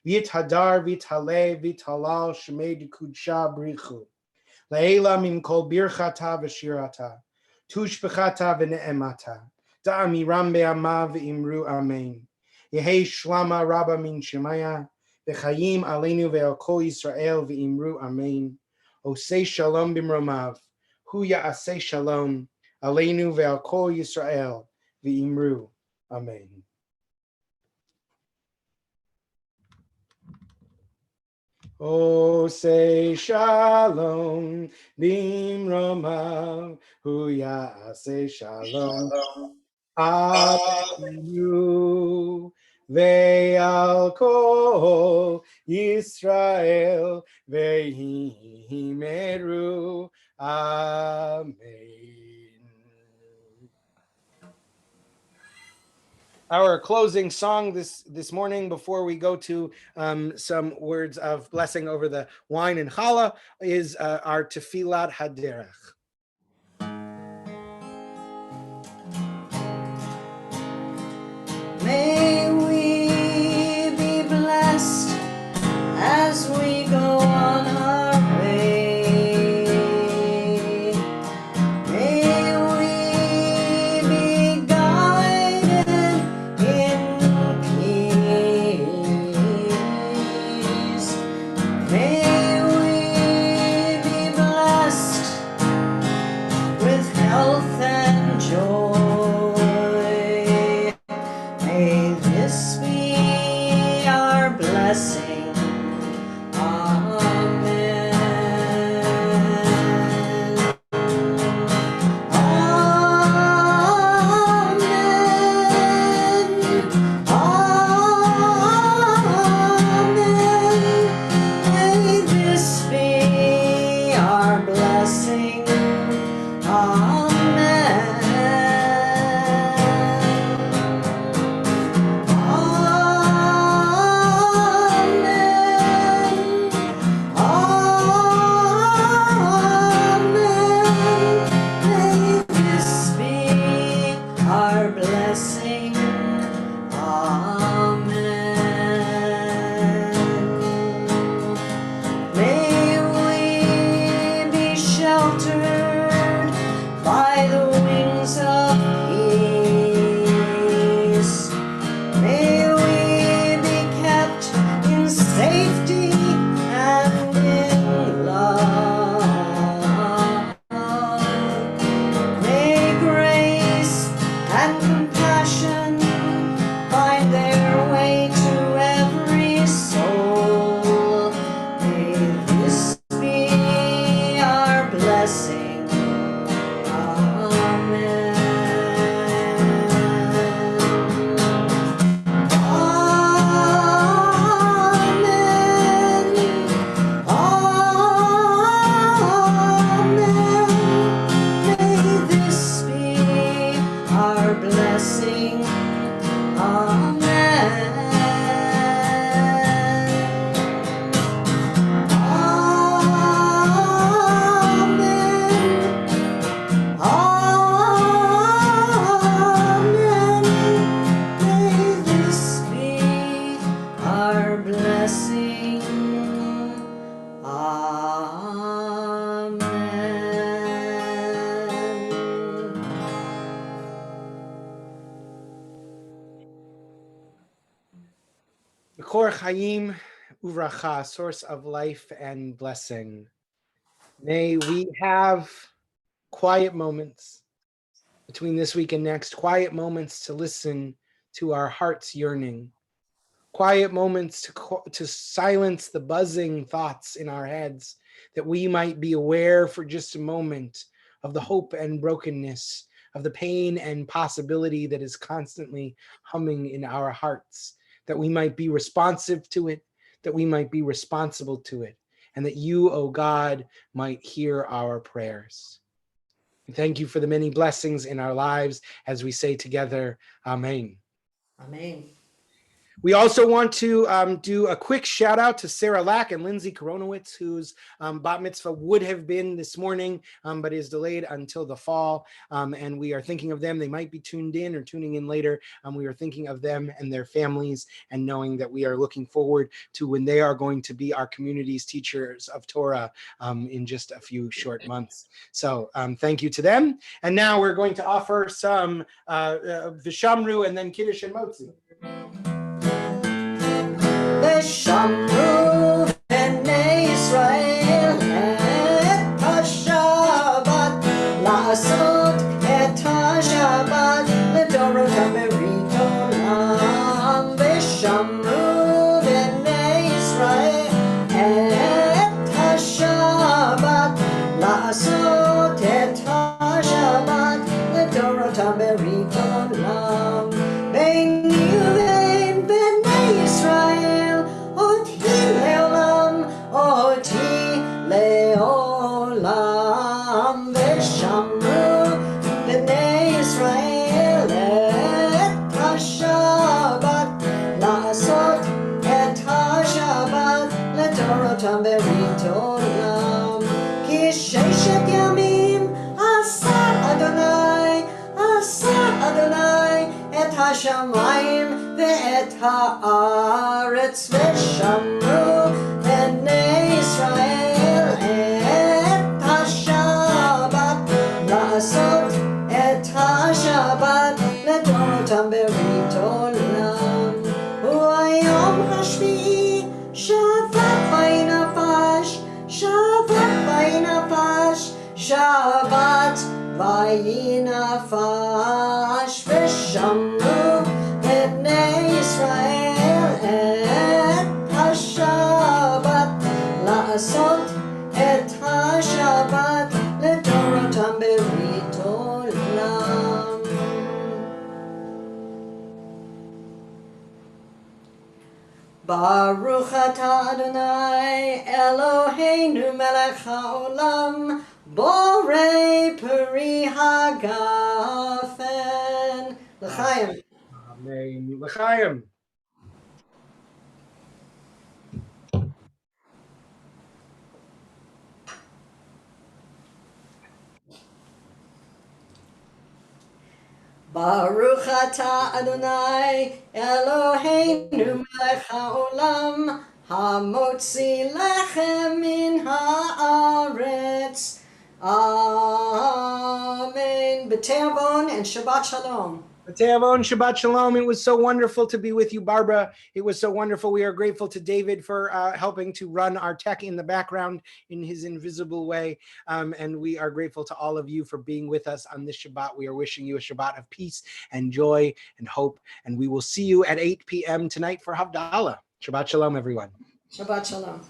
v'yithadar v'yithaleh v'yithalal shmei d'kudsha brichu. Le'ela min kol birchata v'shirata, tushbechata v'ne'emata, da'amiram be'ama v'imru amen. Yehei shlama Rabbah min shemaya, V'chayim aleinu ve'al kol Yisrael v'imru amen. Osei shalom bimromav. Hu ya'aseh shalom aleinu ve'al kol Yisrael v'imru amen. Osei shalom bimromav. Hu ya'aseh shalom aleinu ve'al kol Yisrael ve'himeru amen. Our closing song this morning, before we go to some words of blessing over the wine and challah, is our Tefillat Haderech. May we be blessed as we go on our way. May we be guided in peace. May we be blessed with health and joy. May this be our blessing. Amen. Amen. Amen. May this be our blessing. Amen. Kor Chaim Uvracha, source of life and blessing. May we have quiet moments between this week and next, quiet moments to listen to our heart's yearning, quiet moments to silence the buzzing thoughts in our heads, that we might be aware for just a moment of the hope and brokenness, of the pain and possibility that is constantly humming in our hearts, that we might be responsive to it, that we might be responsible to it, and that you, O God, might hear our prayers. We thank you for the many blessings in our lives as we say together, Amen. Amen. We also want to do a quick shout out to Sarah Lack and Lindsay Koronowitz, whose bat mitzvah would have been this morning, but is delayed until the fall. And we are thinking of them. They might be tuned in or tuning in later. We are thinking of them and their families, and knowing that we are looking forward to when they are going to be our community's teachers of Torah in just a few short months. So thank you to them. And now we're going to offer some Vishamru and then Kiddush and Motzi. ושמרו בני ישראל את השבת, לעשות את השבת לדורותם ברית עולם. ושמרו בני ישראל את השבת, לעשות את השבת לדורותם ברית עולם. ביני ובין בני ישראל אותי לעולם, אותי לעולם. ושמרו בני ישראל את השבת, לעשות את השבת לדורותם ברית עולם. כי ששת ימים עשה אדוני, עשה אדוני את השמיים ואת הארץ. ושמרו בני ישראל את השבת, לעשות את השבת לדורותם ברית עולם. וביום השביעי שבת ויהי נפש, שבת ויהי נפש, שבת ויהי נפש. ושמרו בני ישראל את השבת, לעשות את השבת לדורותם ברית עולם. ברוך אתה אדוני אלוהינו מלך העולם, בורא פרי הגפן. לחיים. Amen. L'chaim. ברוך אתה אדוני אלוהינו מלך העולם, המוציא לחם מן הארץ. Amen. B'te'avon and Shabbat Shalom. Te'avon, Shabbat Shalom. It was so wonderful to be with you, Barbara. It was so wonderful. We are grateful to David for helping to run our tech in the background in his invisible way. And we are grateful to all of you for being with us on this Shabbat. We are wishing you a Shabbat of peace and joy and hope. And we will see you at 8 p.m. tonight for Havdalah. Shabbat Shalom, everyone. Shabbat Shalom.